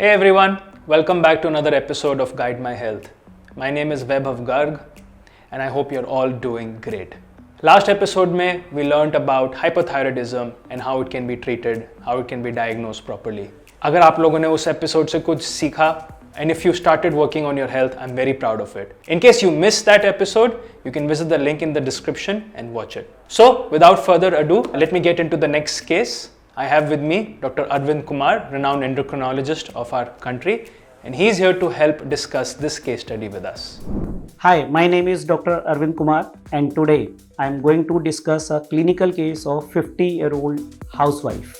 Hey everyone, welcome back to another episode of Guide My Health. My name is Vaibhav Garg and I hope you're all doing great. Last episode में we learned about hypothyroidism and how it can be treated, how it can be diagnosed properly. अगर आप लोगों ने उस episode से कुछ सीखा and if you started working on your health, I'm very proud of it. In case you missed that episode, you can visit the link in the description and watch it. So without further ado, let me get into the next case. I have with me Dr. Arvind Kumar, renowned endocrinologist of our country, and he's here to help discuss this case study with us. Hi, my name is Dr. Arvind Kumar, and today I am going to discuss a clinical case of 50-year-old housewife.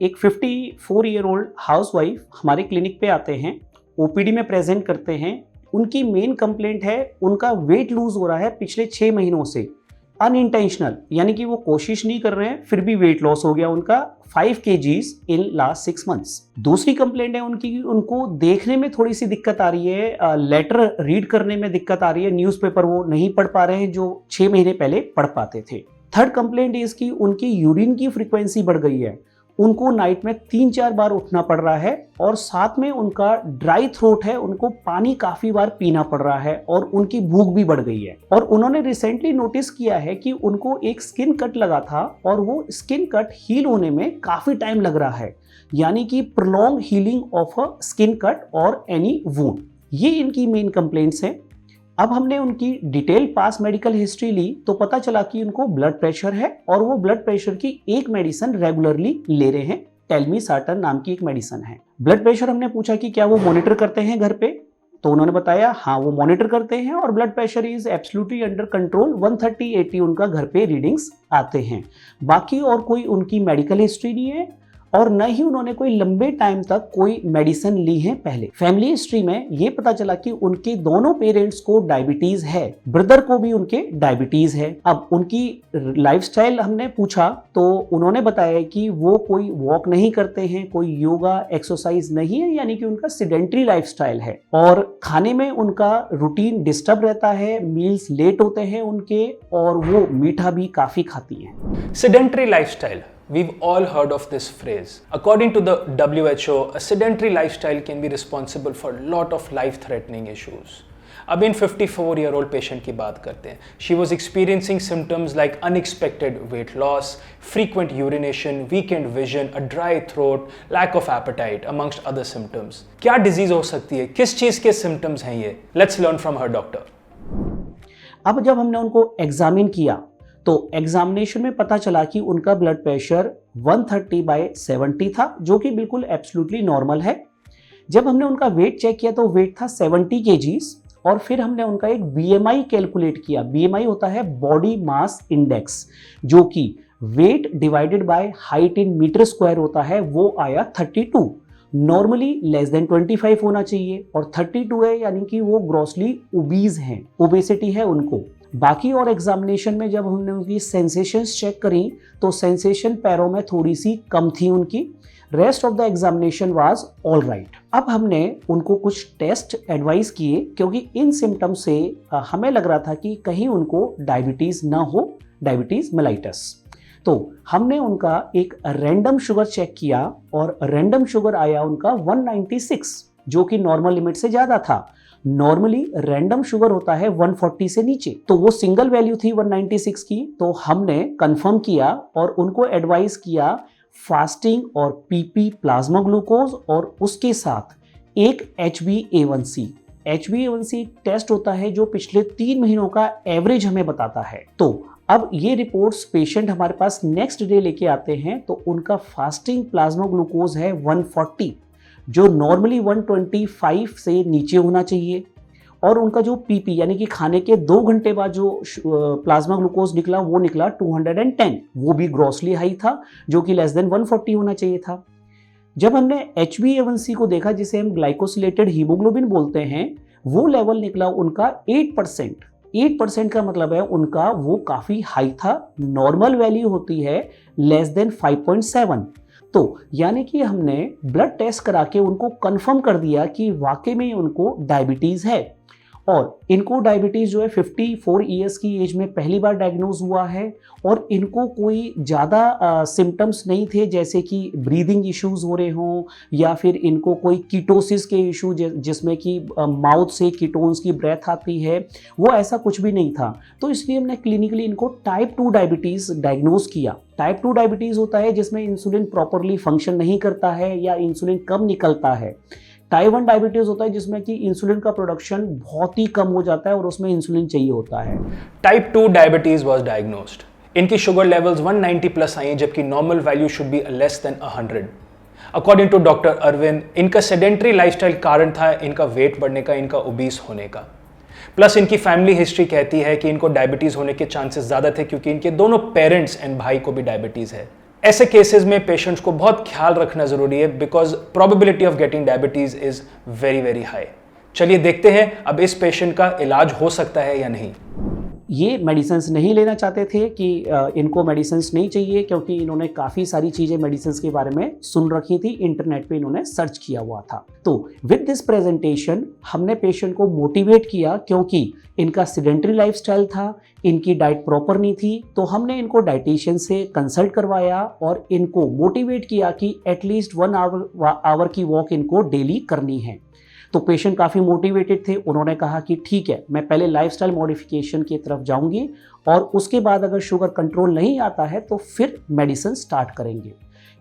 एक 54-year-old housewife हमारे clinic पे आते हैं, OPD में present करते हैं। उनकी main complaint है उनका वेट लूज हो रहा है पिछले 6 महीनों से, अनइंटेंशनल, यानी कि वो कोशिश नहीं कर रहे हैं फिर भी वेट लॉस हो गया उनका 5 kgs इन लास्ट 6 months। दूसरी कंप्लेंट है उनकी, उनको देखने में थोड़ी सी दिक्कत आ रही है, लेटर रीड करने में दिक्कत आ रही है, न्यूज़पेपर वो नहीं पढ़ पा रहे हैं जो 6 महीने पहले पढ़ पाते थे। थर्ड कंप्लेंट है इसकी, उनकी यूरिन की फ्रीक्वेंसी बढ़ गई है, उनको नाइट में 3-4 बार उठना पड़ रहा है और साथ में उनका ड्राई थ्रोट है, उनको पानी काफी बार पीना पड़ रहा है और उनकी भूख भी बढ़ गई है। और उन्होंने रिसेंटली नोटिस किया है कि उनको एक स्किन कट लगा था और वो स्किन कट हील होने में काफी टाइम लग रहा है, यानी कि prolong healing of a skin cut और एनी वुंड। ये इनकी मेन कंप्लेंट्स हैं। अब हमने उनकी डिटेल पास मेडिकल हिस्ट्री ली तो पता चला कि उनको ब्लड प्रेशर है और वो ब्लड प्रेशर की एक मेडिसिन रेगुलरली ले रहे हैं, टेलमीसार्टन नाम की एक मेडिसिन है। ब्लड प्रेशर हमने पूछा कि क्या वो मॉनिटर करते हैं घर पे, तो उन्होंने बताया हाँ वो मॉनिटर करते हैं और blood pressure is absolutely under control, 130/80 उनका घर पे रीडिंग्स आते हैं। बाकी और कोई उनकी मेडिकल हिस्ट्री नहीं है और न ही उन्होंने कोई लंबे टाइम तक कोई मेडिसिन ली है पहले। फैमिली हिस्ट्री में ये पता चला कि उनके दोनों पेरेंट्स को डायबिटीज है, ब्रदर को भी उनके डायबिटीज है। अब उनकी लाइफस्टाइल हमने पूछा तो उन्होंने बताया कि वो कोई वॉक नहीं करते हैं, कोई योगा एक्सरसाइज नहीं है, यानी कि उनका सिडेंट्री लाइफस्टाइल है और खाने में उनका रूटीन डिस्टर्ब रहता है, मील्स लेट होते हैं उनके और वो मीठा भी काफी खाती हैं। Sedentary lifestyle. We've all heard of this phrase. According to the WHO, a sedentary lifestyle can be responsible for a lot of life-threatening issues. अब इन 54-year-old patient की बात करते हैं। She was experiencing symptoms like unexpected weight loss, frequent urination, weakened vision, a dry throat, lack of appetite, amongst other symptoms. क्या disease हो सकती है? किस चीज़ के symptoms हैं ये? Let's learn from her doctor. अब जब हमने उनको एग्जामिन किया तो एग्जामिनेशन में पता चला कि उनका ब्लड प्रेशर 130/70 था, जो कि बिल्कुल एब्सोल्युटली नॉर्मल है। जब हमने उनका वेट चेक किया तो वेट था 70 kgs और फिर हमने उनका एक BMI कैलकुलेट किया। BMI होता है बॉडी मास इंडेक्स, जो कि weight divided by height in metre square होता है, वो आया 32। नॉर्मली लेस देन 25 होना चाहिए और 32 है, यानी कि वो ग्रॉसली ओबीज हैं, ओबेसिटी है उनको। बाकी और एग्जामिनेशन में जब हमने उनकी सेंसेशंस चेक करी तो सेंसेशन पैरों में थोड़ी सी कम थी उनकी। Rest of the examination was all right. अब हमने उनको कुछ टेस्ट एडवाइस किए क्योंकि इन सिम्टम से हमें लग रहा था कि कहीं उनको डायबिटीज ना हो, डायबिटीज मेलाइटस। तो हमने उनका एक रैंडम शुगर चेक किया और रैंडम शुगर आया उनका 196, जो कि नॉर्मल लिमिट से ज्यादा था। नॉर्मली रैंडम शुगर होता है 140 से नीचे, तो वो सिंगल वैल्यू थी 196 की। तो हमने कंफर्म किया और उनको एडवाइस किया फास्टिंग और पीपी प्लाज्मा ग्लूकोज और उसके साथ एक HbA1c। HbA1c टेस्ट होता है जो पिछले 3 महीनों का एवरेज हमें बताता है। तो अब ये रिपोर्ट्स पेशेंट हमारे पास नेक्स्ट डे लेके आते हैं तो उनका फास्टिंग प्लाज्मा ग्लूकोज है 140, जो नॉर्मली 125 से नीचे होना चाहिए, और उनका जो पीपी यानी कि खाने के 2 घंटे बाद जो प्लाज्मा ग्लूकोज निकला वो निकला 210, वो भी ग्रॉसली हाई था, जो कि लेस देन 140 होना चाहिए था। जब हमने HbA1c को देखा, जिसे हम ग्लाइकोसिलेटेड हीमोग्लोबिन बोलते हैं, वो लेवल निकला उनका 8%। 8% का मतलब है उनका वो काफी हाई था। नॉर्मल वैल्यू होती है लेस देन 5.7। तो यानी कि हमने ब्लड टेस्ट करा के उनको कंफर्म कर दिया कि वाकई में उनको डायबिटीज है। और इनको डायबिटीज़ जो है 54 ईयर्स की एज में पहली बार डायग्नोज हुआ है और इनको कोई ज़्यादा सिम्टम्स नहीं थे, जैसे कि ब्रीदिंग इश्यूज हो रहे हों या फिर इनको कोई कीटोसिस के इशू जिसमें कि माउथ से कीटोन्स की ब्रेथ आती है, वो ऐसा कुछ भी नहीं था। तो इसलिए हमने क्लिनिकली इनको टाइप 2 डायबिटीज़ डायग्नोज किया। टाइप 2 डायबिटीज़ होता है जिसमें इंसुलिन प्रॉपरली फंक्शन नहीं करता है या इंसुलिन कम निकलता है। टाइप 1 डायबिटीज़ होता है जिसमें कि इंसुलिन का प्रोडक्शन बहुत ही कम हो जाता है और उसमें इंसुलिन चाहिए होता है। Type 2 diabetes was diagnosed. इनकी शुगर लेवल्स 190 प्लस आई, जबकि normal value should be less than 100। According to doctor Arvind, इनका सेडेंट्री लाइफस्टाइल कारण था इनका वेट बढ़ने का, इनका ओबीस होने का। प्लस इनकी फैमिली हिस्ट्री कहती है कि इनको डायबिटीज होने के चांसेस ज्यादा थे क्योंकि इनके दोनों पेरेंट्स एंड भाई को भी डायबिटीज है। ऐसे केसेस में पेशेंट्स को बहुत ख्याल रखना जरूरी है because probability of getting diabetes is very very high. चलिए देखते हैं अब इस पेशेंट का इलाज हो सकता है या नहीं। ये मेडिसिन्स नहीं लेना चाहते थे कि इनको मेडिसिन्स नहीं चाहिए, क्योंकि इन्होंने काफ़ी सारी चीज़ें मेडिसिन्स के बारे में सुन रखी थी, इंटरनेट पे इन्होंने सर्च किया हुआ था। तो विद दिस प्रेजेंटेशन हमने पेशेंट को मोटिवेट किया, क्योंकि इनका सेडेंटरी लाइफस्टाइल था, इनकी डाइट प्रॉपर नहीं थी। तो हमने इनको डाइटिशियन से कंसल्ट करवाया और इनको मोटिवेट किया कि एटलीस्ट 1 आवर की वॉक इनको डेली करनी है। तो पेशेंट काफ़ी मोटिवेटेड थे। उन्होंने कहा कि ठीक है, मैं पहले लाइफस्टाइल मॉडिफिकेशन की तरफ जाऊंगी और उसके बाद अगर शुगर कंट्रोल नहीं आता है तो फिर मेडिसिन स्टार्ट करेंगे।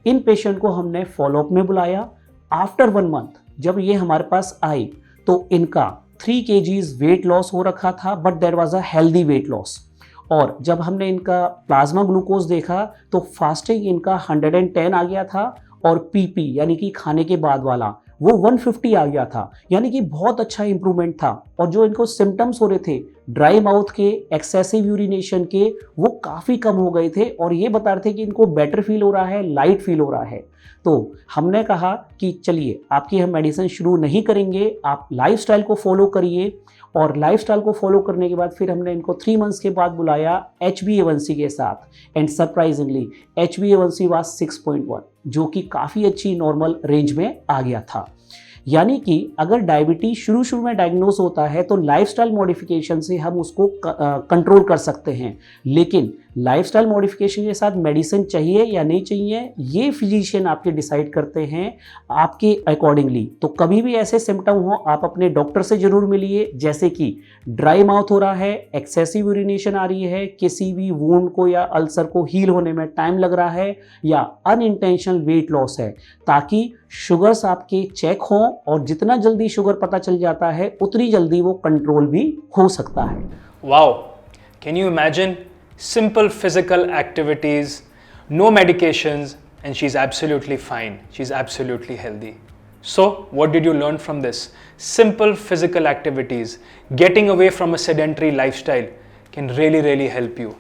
इन पेशेंट को हमने फॉलोअप में बुलाया। आफ्टर 1 मंथ जब ये हमारे पास आई तो इनका 3 kgs वेट लॉस हो रखा था, but there was a healthy weight loss. और जब हमने इनका प्लाज्मा ग्लूकोज देखा तो फास्टिंग इनका 110 आ गया था और पीपी यानी कि खाने के बाद वाला वो 150 आ गया था, यानी कि बहुत अच्छा इंप्रूवमेंट था। और जो इनको सिम्टम्स हो रहे थे ड्राई माउथ के, एक्सेसिव यूरिनेशन के, वो काफ़ी कम हो गए थे और ये बता रहे थे कि इनको बेटर फील हो रहा है, लाइट फील हो रहा है। तो हमने कहा कि चलिए आपकी हम मेडिसिन शुरू नहीं करेंगे, आप लाइफस्टाइल को फॉलो करिए। और लाइफस्टाइल को फॉलो करने के बाद फिर हमने इनको 3 मंथ्स के बाद बुलाया HbA1c के साथ, एंड सरप्राइजिंगली HbA1c वाज 6.1, जो कि काफ़ी अच्छी नॉर्मल रेंज में आ गया था। यानी कि अगर डायबिटीज शुरू में डायग्नोज होता है तो लाइफस्टाइल मॉडिफिकेशन से हम उसको कंट्रोल कर सकते हैं, लेकिन लाइफस्टाइल मॉडिफिकेशन के साथ मेडिसिन चाहिए या नहीं चाहिए ये फिजिशियन आपके डिसाइड करते हैं आपके अकॉर्डिंगली। तो कभी भी ऐसे सिम्टम हो आप अपने डॉक्टर से जरूर मिलिए, जैसे कि ड्राई माउथ हो रहा है, एक्सेसिव यूरिनेशन आ रही है, किसी भी वुंड को या अल्सर को हील होने में टाइम लग रहा है, या अनइंटेंशनल वेट लॉस है, ताकि शुगर्स आपके चेक हों और जितना जल्दी शुगर पता चल जाता है उतनी जल्दी वो कंट्रोल भी हो सकता है। Wow, can you imagine? Simple physical activities, no medications, and she's absolutely fine. She's absolutely healthy. So, what did you learn from this? Simple physical activities, getting away from a sedentary lifestyle can really, really help you.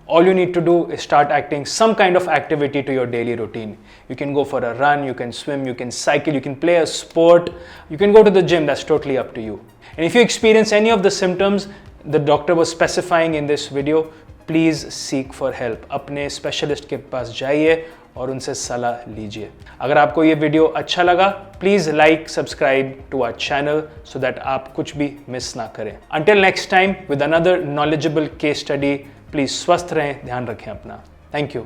All you need to do is start acting some kind of activity to your daily routine. You can go for a run, you can swim, you can cycle, you can play a sport, you can go to the gym, that's totally up to you. And if you experience any of the symptoms the doctor was specifying in this video, please seek for help. अपने specialist के पास जाइए और उनसे सलाह लीजिए। अगर आपको ये वीडियो अच्छा लगा please like, subscribe to our channel so that आप कुछ भी मिस ना करें। Until next time with another knowledgeable case study, please स्वस्थ रहें, ध्यान रखें अपना। Thank you.